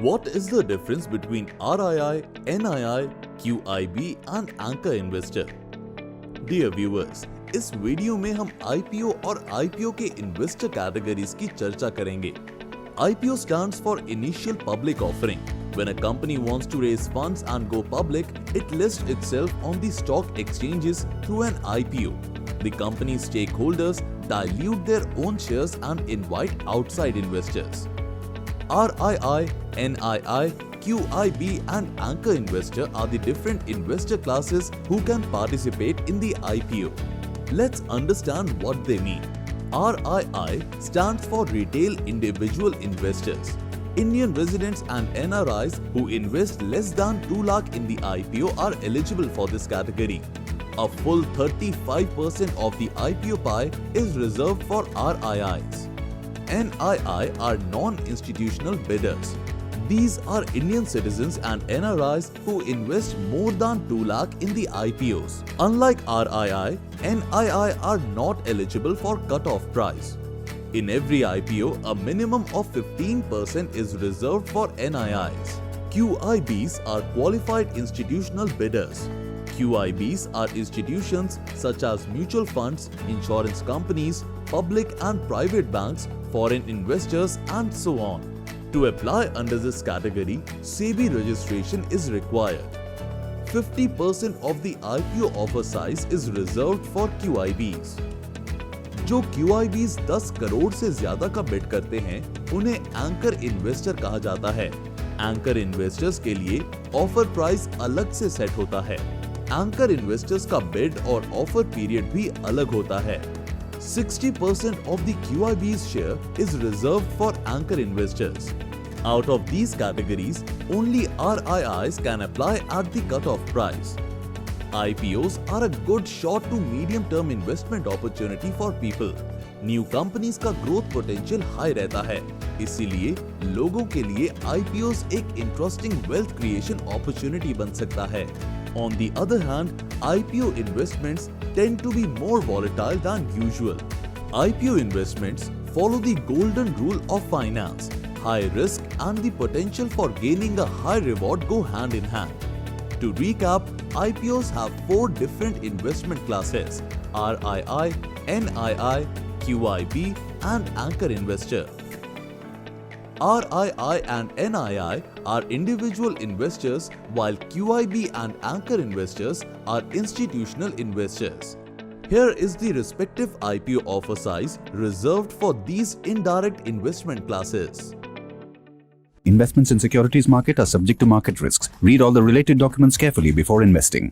What is the difference between RII, NII, QIB and anchor investor? Dear viewers, इस video में हम IPO और IPO के investor categories की चर्चा करेंगे। IPO stands for Initial Public Offering. When a company wants to raise funds and go public, it lists itself on the stock exchanges through an IPO. The company's stakeholders dilute their own shares and invite outside investors. RII, NII, QIB and anchor investor are the different investor classes who can participate in the IPO. Let's understand what they mean. RII stands for Retail Individual Investors. Indian residents and NRIs who invest less than 2 lakh in the IPO are eligible for this category. A full 35% of the IPO pie is reserved for RIIs. NII are non-institutional bidders. These are Indian citizens and NRIs who invest more than 2 lakh in the IPOs. Unlike RII, NII are not eligible for cut-off price. In every IPO, a minimum of 15% is reserved for NIIs. QIBs are qualified institutional bidders. QIBs are institutions such as mutual funds, insurance companies, public and private banks, foreign investors and so on. To apply under this category, SEBI registration is required. 50% of the IPO offer size is reserved for QIBs. जो QIBs 10 crore से ज्यादा का bid करते हैं, उन्हें anchor investor कहा जाता है। एंकर इन्वेस्टर्स के लिए ऑफर प्राइस अलग से सेट होता है। एंकर इन्वेस्टर्स का बिड और ऑफर पीरियड भी अलग होता है। 60% of the QIB's share is reserved for anchor investors. Out of these categories, only RIIs can apply at the cut-off price. IPOs are a good short to medium-term investment opportunity for people. New companies का growth potential high रहता है, इसीलिए लोगों के लिए IPOs एक interesting wealth creation opportunity बन सकता है. On the other hand, IPO investments tend to be more volatile than usual. IPO investments follow the golden rule of finance. High risk and the potential for gaining a high reward go hand in hand. To recap, IPOs have 4 different investment classes: RII, NII, QIB and anchor investor. RII and NII are individual investors while QIB and anchor investors are institutional investors. Here is the respective IPO offer size reserved for these indirect investment classes. Investments in securities market are subject to market risks. Read all the related documents carefully before investing.